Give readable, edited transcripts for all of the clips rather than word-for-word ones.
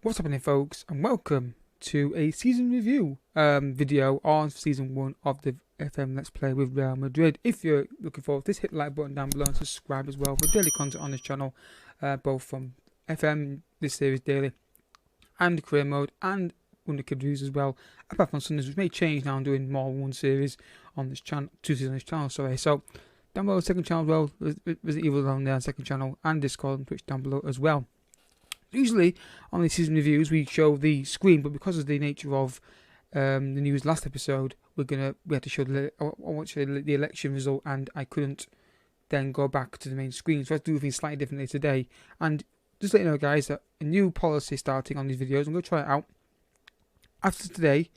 What's happening, folks, and welcome to a season review video on season 1 of the FM Let's Play with Real Madrid. If you're looking forward to this, hit the like button down below and subscribe as well for daily content on this channel, both from FM, this series daily, and the career mode, and Wonder reviews as well. Apart from Sundays, which may change now. I'm doing more one series on this channel, 2 seasons on this channel, sorry. So down below, second channel as well, Resident Evil down there, second channel, and Discord and Twitch down below as well. Usually on these season reviews we show the screen, but because of the nature of the news last episode, we had to show I want to show the election result, and I couldn't then go back to the main screen, so I have to do things slightly differently today. And just to let you know, guys, that a new policy starting on these videos. I'm going to try it out after today.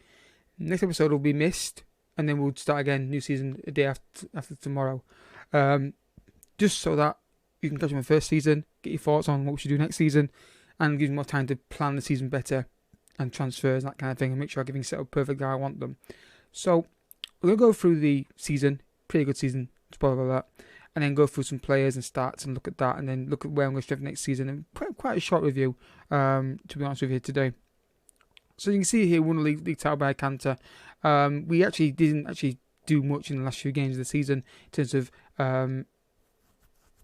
Next episode will be missed, and then we'll start again, new season, a day after tomorrow, just so that you can catch my first season, get your thoughts on what we should do next season, and give you more time to plan the season better and transfers and that kind of thing, and make sure everything's set up perfectly how I want them. So we're going to go through the season, pretty good season, spoiler alert, and then go through some players and stats and look at that, and then look at where I'm going to strengthen next season, and quite a short review, to be honest with you today. So you can see here, won the league title by Canter. We actually didn't do much in the last few games of the season in terms of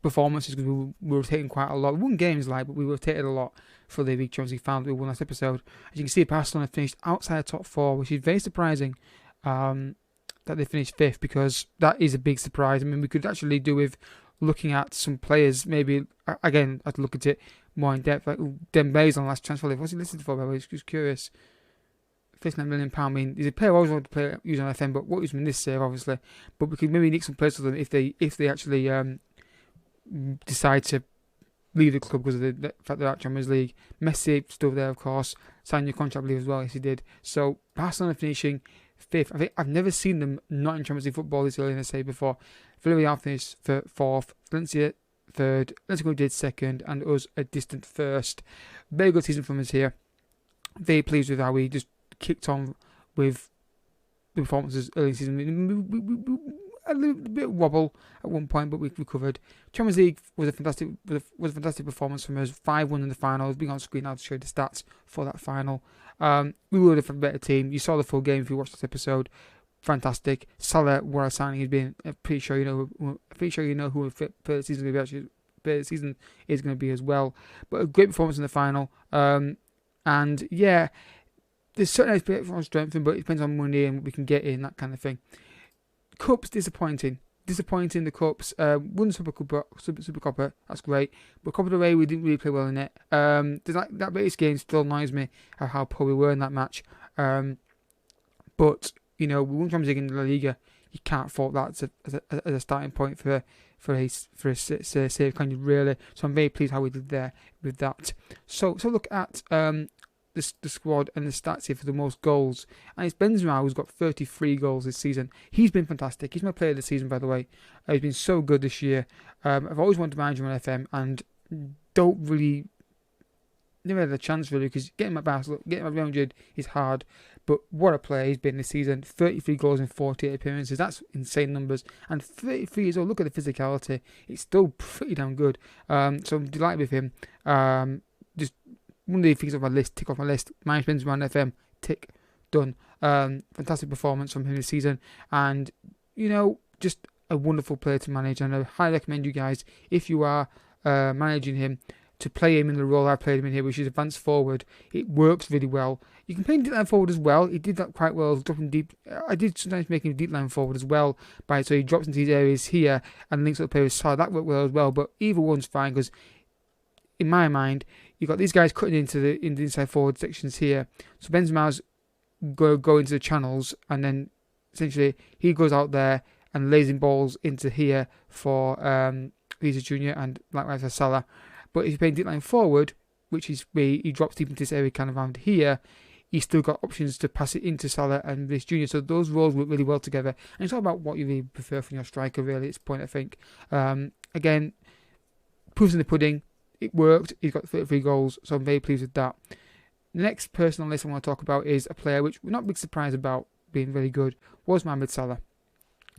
performances, because we were rotating quite a lot. We won games, but we rotated a lot for the League Champions League final that we won last episode. As you can see, Barcelona finished outside the top 4, which is very surprising that they finished 5th, because that is a big surprise. I mean, we could actually do with looking at some players, maybe, again, I have to look at it more in depth, like Dembele's on the last transfer list. What's he listed for, by the way? I was just curious. £59 million. I mean, he's a player I always wanted to play use on FM, but what was in this save, obviously. But we could maybe nick some players for them if they actually decide to leave the club because of the fact they're at Champions League. Messi still there, of course. Signed a new contract, I believe, as well. Yes, he did. So Barcelona finishing 5th. I think I've never seen them not in Champions League football this early in the say before. Villarreal finished 4th. Valencia 3rd. Atletico Madrid 2nd, and us a distant 1st. Very good season from us here. Very pleased with how we just kicked on with the performances early in the season. A little bit of wobble at one point, but we recovered. Champions League was a fantastic performance from us. 5-1 in the final. Being on screen now to show you the stats for that final. We were a better team. You saw the full game if you watched this episode. Fantastic. Salah, what a signing he's been. I'm pretty sure you know who the season will be. Actually, the season is going to be as well. But a great performance in the final. And yeah, there's certain areas from strength, but it depends on money and what we can get in, that kind of thing. Cups, disappointing the Cups. Won Super Copa, that's great, but Copa del Rey we didn't really play well in it. That base game still annoys me how poor we were in that match. But we won Champions League in La Liga. You can't fault that as a starting point for a save, can you really? So I'm very pleased how we did there with that. So look at the squad and the stats here for the most goals, and it's Benzema who's got 33 goals this season. He's been fantastic. He's my player of the season, by the way. He's been so good this year. I've always wanted to manage him on FM, and never had a chance really, because getting my Real Madrid is hard. But what a player he's been this season. 33 goals in 48 appearances. That's insane numbers. And 33 years old. Look at the physicality. It's still pretty damn good. So I'm delighted with him. Just one of the things off my list, tick off my list. Manage Benzema on FM, tick, done. Fantastic performance from him this season, and just a wonderful player to manage. And I highly recommend you guys, if you are managing him, to play him in the role I played him in here, which is advanced forward. It works really well. You can play him deep line forward as well. He did that quite well, dropping deep. I did sometimes make him deep line forward as well, so he drops into these areas here and links up the player with Salah. That worked well as well, but either one's fine, because in my mind, you've got these guys cutting into the inside forward sections here. So Benzema's go into the channels, and then essentially he goes out there and lays in balls into here for Visa Jr. and likewise for Salah. But if you're playing deep line forward, which is where he drops deep into this area kind of around here, he's still got options to pass it into Salah and this Junior. So those roles work really well together. And it's all about what you really prefer from your striker, really, at this point, I think. Again, proofs in the pudding. It worked. He's got 33 goals, so I'm very pleased with that. The next person on the list I want to talk about is a player which we're not big surprised about being very good, was Mohamed Salah.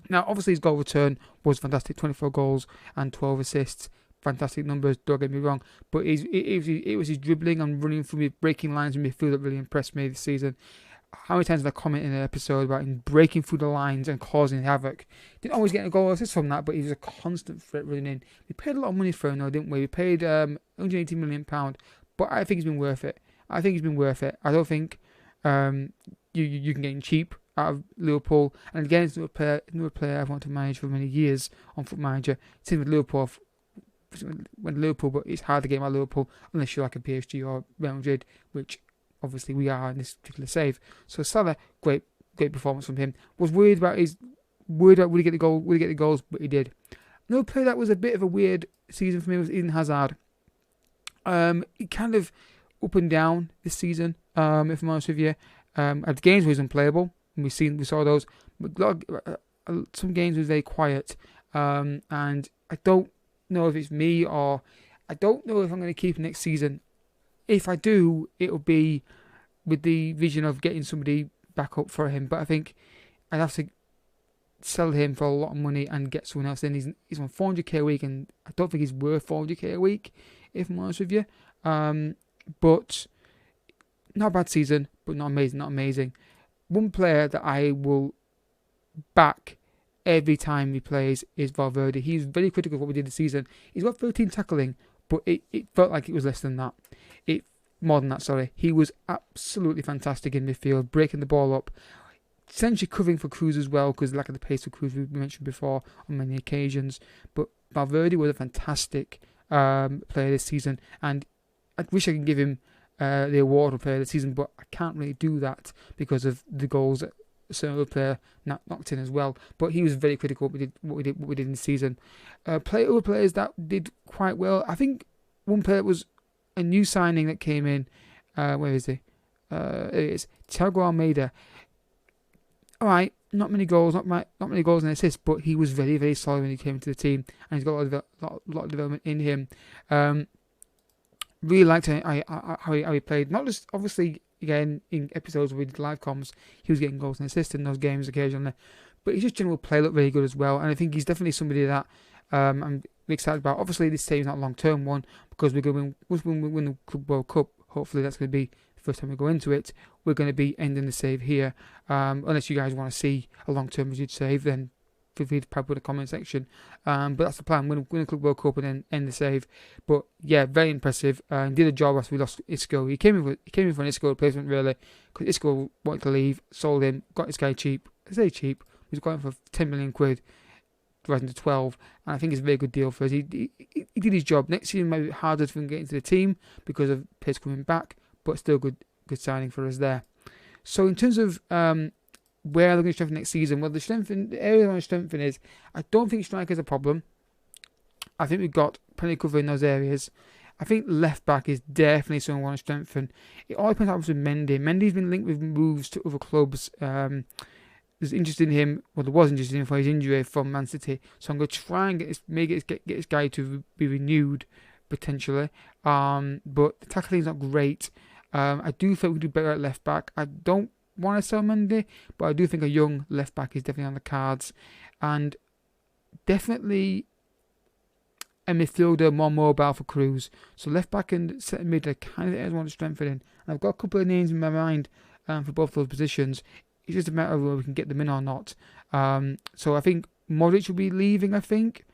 Now, obviously, his goal return was fantastic, 24 goals and 12 assists. Fantastic numbers, don't get me wrong. But it was his dribbling and running through his breaking lines in midfield that really impressed me this season. How many times did I comment in an episode about him breaking through the lines and causing havoc? Didn't always get a goal or assist from that, but he was a constant threat running in. We paid a lot of money for him, though, didn't we? We paid £180 million, but I think he's been worth it. I don't think you can get him cheap out of Liverpool. And again, it's another player I've wanted to manage for many years on Foot Manager. Same with Liverpool. But it's hard to get him at Liverpool unless you're like a PSG or Real Madrid, which obviously we are in this particular save. So Salah, great performance from him. Was worried about would he get the goals, but he did. Another player that was a bit of a weird season for me was Eden Hazard. He kind of up and down this season, if I'm honest with you. At games where he was unplayable, and we saw those. But some games was very quiet, and I don't know if it's me or I don't know if I'm going to keep him next season. If I do, it'll be with the vision of getting somebody back up for him. But I think I'd have to sell him for a lot of money and get someone else in. He's on 400k a week, and I don't think he's worth 400k a week, if I'm honest with you. But not a bad season, but not amazing. One player that I will back every time he plays is Valverde. He's very critical of what we did this season. He's got 13 tackling, but it felt like it was less than that. More than that, sorry. He was absolutely fantastic in midfield, breaking the ball up, essentially covering for Cruz as well, because lack of the pace of Cruz we mentioned before on many occasions. But Valverde was a fantastic player this season, and I wish I could give him the award of player of the season, but I can't really do that because of the goals that a certain other player knocked in as well. But he was very critical of what we did in the season. Other players that did quite well. I think one player was a new signing that came in. Where is he? It is Thiago Almeida. All right, not many goals and assists, but he was very, very solid when he came into the team, and he's got a lot of development in him. Really liked how he played. Not just obviously again in episodes where we did live comms, he was getting goals and assists in those games occasionally, but his just general play looked really good as well. And I think he's definitely somebody that I'm excited about. Obviously, this team's not a long-term one because we're going to win the Club World Cup. Hopefully, that's going to be the first time we go into it. We're going to be ending the save here, unless you guys want to see a long-term Madrid save, then feel free to put in the comment section. But that's the plan. Win the Club World Cup and then end the save. But yeah, very impressive. Did a job after we lost Isco. He came in for an Isco replacement really, because Isco wanted to leave, sold him, got this guy cheap. I say cheap. He's got him for 10 million quid, rising to 12, and I think it's a very good deal for us. He did his job. Next season might be harder for him to get into the team because of Pace coming back, but still good signing for us there. So in terms of where they're going to strengthen next season, well, the area they want to strengthen is, I don't think striker is a problem. I think we've got plenty of cover in those areas. I think left back is definitely something we want to strengthen. It all depends on what happens with Mendy. Mendy's been linked with moves to other clubs. There's interest in him, well, there was interest in him for his injury from Man City. So I'm going to try and get this guy to be renewed potentially. But the tackling is not great. I do think we do better at left back. I don't want to sell Mendy, but I do think a young left back is definitely on the cards, and definitely a midfielder more mobile for Cruz. So left back and centre mid are kind of the areas I want to strengthen in. And I've got a couple of names in my mind for both those positions. It's just a matter of whether we can get them in or not. So I think Modric will be leaving, I think,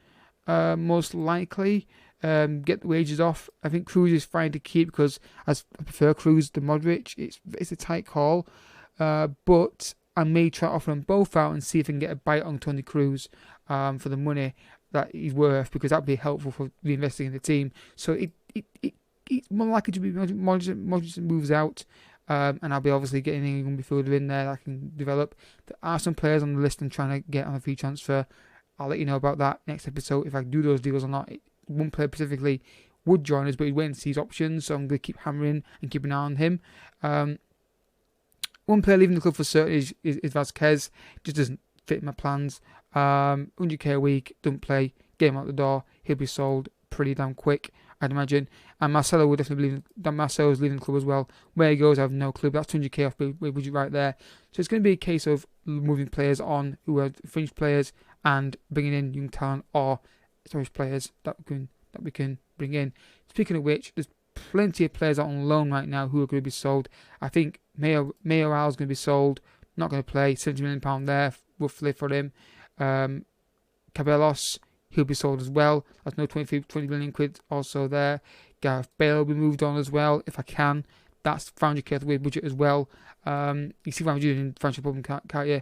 most likely. Get the wages off. I think Cruz is fine to keep because I prefer Cruz to Modric. It's a tight call. But I may try to offer them both out and see if I can get a bite on Toni Cruz for the money that he's worth, because that would be helpful for reinvesting in the team. So it's more likely to be Modric moves out. And I'll be obviously getting a young midfielder in there that I can develop. There are some players on the list I'm trying to get on a free transfer. I'll let you know about that next episode, if I do those deals or not. One player specifically would join us, but he's waiting to see his options, so I'm going to keep hammering and keep an eye on him. one player leaving the club for certain is Vasquez. Just doesn't fit my plans. 100k a week, don't play, get him out the door. He'll be sold pretty damn quick, I'd imagine. And Marcelo will definitely leave. Marcelo's leaving the club as well. Where he goes, I have no clue. That's 200k off budget right there. So it's going to be a case of moving players on who are finished players and bringing in young talent or established players that we can bring in. Speaking of which, there's plenty of players out on loan right now who are going to be sold. I think Mayoral is going to be sold. Not going to play. £70 million there roughly for him. Cabellos, he'll be sold as well. That's no 20 million quid also there. Gareth Bale will be moved on as well if I can. That's 500k away budget as well. You see what I'm doing in the French Republic, can't you?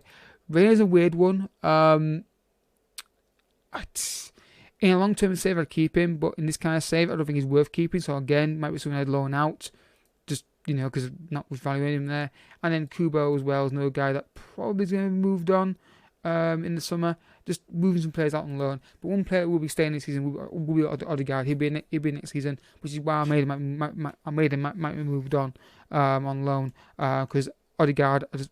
Reina's a weird one. In a long-term save, I'd keep him, but in this kind of save, I don't think he's worth keeping. So again, might be something I'd loan out, just because not much value in him there. And then Kubo as well is another guy that probably is going to be moved on in the summer. Just moving some players out on loan. But one player that will be staying this season will be Odegaard. He'll be next season, which is why I made him might be moved on loan because Odegaard, I just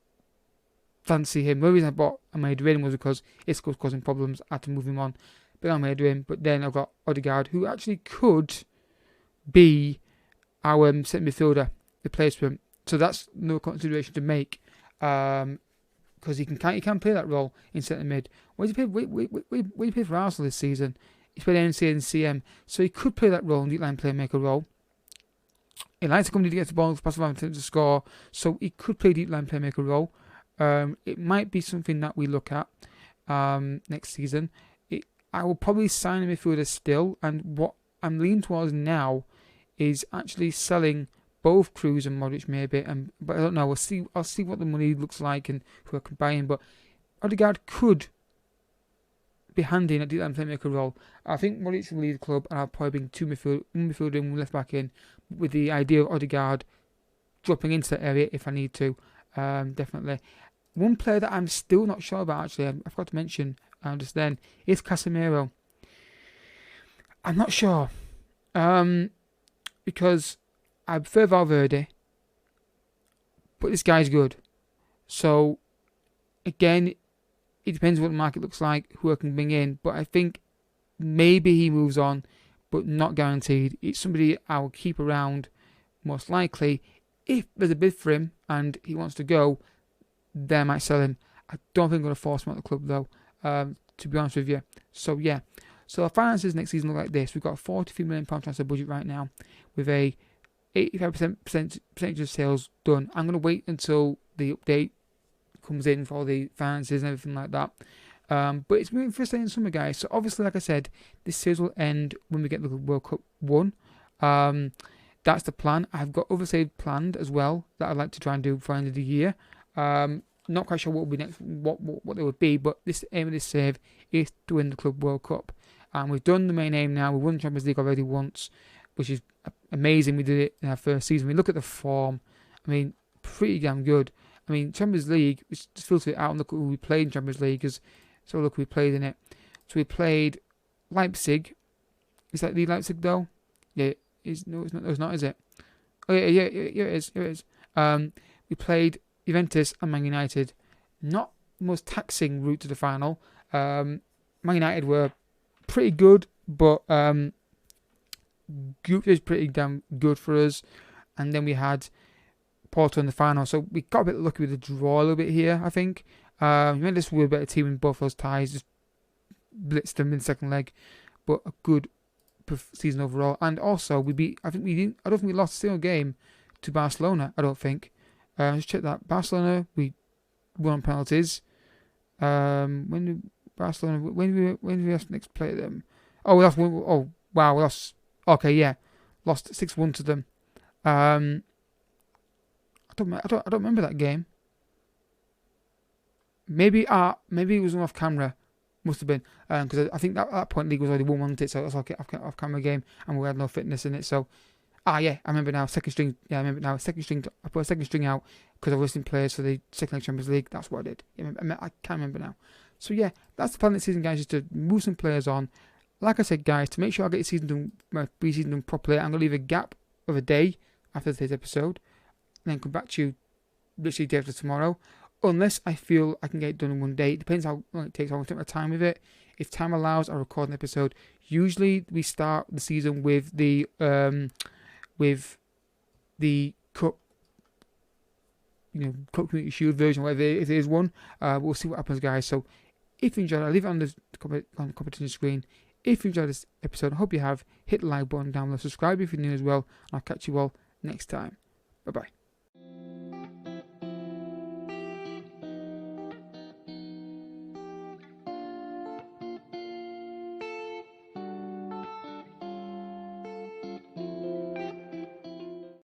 fancy him. The reason I bought Madrid was because Isco's causing problems. I had to move him on. But I made him. But then I've got Odegaard, who actually could be our centre midfielder replacement. So that's no consideration to make. Because he can play that role in centre mid. What did he play for Arsenal this season? He's played NC and CM, so he could play that role, deep line playmaker role. He likes to come to get the ball, pass around to score, so he could play deep line playmaker role. It might be something that we look at next season. I will probably sign a midfielder still, and what I'm leaning towards now is actually selling both Kroos and Modric maybe, but I don't know. I'll see what the money looks like and who I can buy in. But Odegaard could be handy in a deep line playmaker role. I think Modric will leave the club, and I'll probably bring one midfielder and one left back in, with the idea of Odegaard dropping into that area if I need to. Definitely. One player that I'm still not sure about, actually, I forgot to mention just then, is Casemiro. I'm not sure because I prefer Valverde, but this guy's good. So, again, it depends what the market looks like, who I can bring in. But I think maybe he moves on, but not guaranteed. It's somebody I will keep around, most likely. If there's a bid for him and he wants to go, then I might sell him. I don't think I'm going to force him out of the club, though, to be honest with you. So, yeah. So, our finances next season look like this. We've got a £43 million transfer budget right now with a 85% percentage of sales done. I'm going to wait until the update comes in for all the finances and everything like that. But it's moving for a stay in summer, guys. So obviously, like I said, this series will end when we get the World Cup 1. That's the plan. I've got other saves planned as well that I'd like to try and do before the end of the year. Not quite sure what will be next, what they would be, but this aim of this save is to win the Club World Cup. And we've done the main aim now. We've won the Champions League already once, which is amazing. We did it in our first season. We look at the form. I mean, pretty damn good. I mean, Champions League, just filter it out and look at who we played in Champions League. So look who we played in it. So we played Leipzig. Is that the Leipzig though? Yeah, it's not, is it? Oh yeah, it is. It is. We played Juventus and Man United. Not the most taxing route to the final. Man United were pretty good, but group is pretty damn good for us. And then we had Porto in the final, so we got a bit lucky with the draw a little bit here, I think. Juventus were a better team in both those ties, just blitzed them in the second leg, but a good season overall. And also, I don't think we lost a single game to Barcelona, I don't think. Let's check that. Barcelona, we won on penalties. When did we next play them? Oh, we lost. Oh, wow, we lost. Okay, yeah, lost 6-1 to them. I don't remember that game. Maybe it was an off camera. Must have been because I think that at that point League was already 1-1, wasn't it? So it was like an off camera game, and we had no fitness in it. So yeah, I remember now. Second string. Yeah, I remember now. Second string. I put a second string out because I was listing players for the second leg Champions League. That's what I did. Yeah, I can't remember now. So yeah, that's the plan this season, guys. Is to move some players on. Like I said, guys, to make sure I get the season done, my pre-season done properly, I'm gonna leave a gap of a day after today's episode, and then come back to you literally day after tomorrow, unless I feel I can get it done in one day. It depends how long it takes. I want to take my time with it. If time allows, I'll record an episode. Usually we start the season with the cup, cup community shield version, whatever it is one. We'll see what happens, guys. So if you enjoyed, I'll leave it on the competition screen. If you enjoyed this episode, I hope you have. Hit the like button down below. Subscribe if you're new as well. I'll catch you all next time. Bye bye.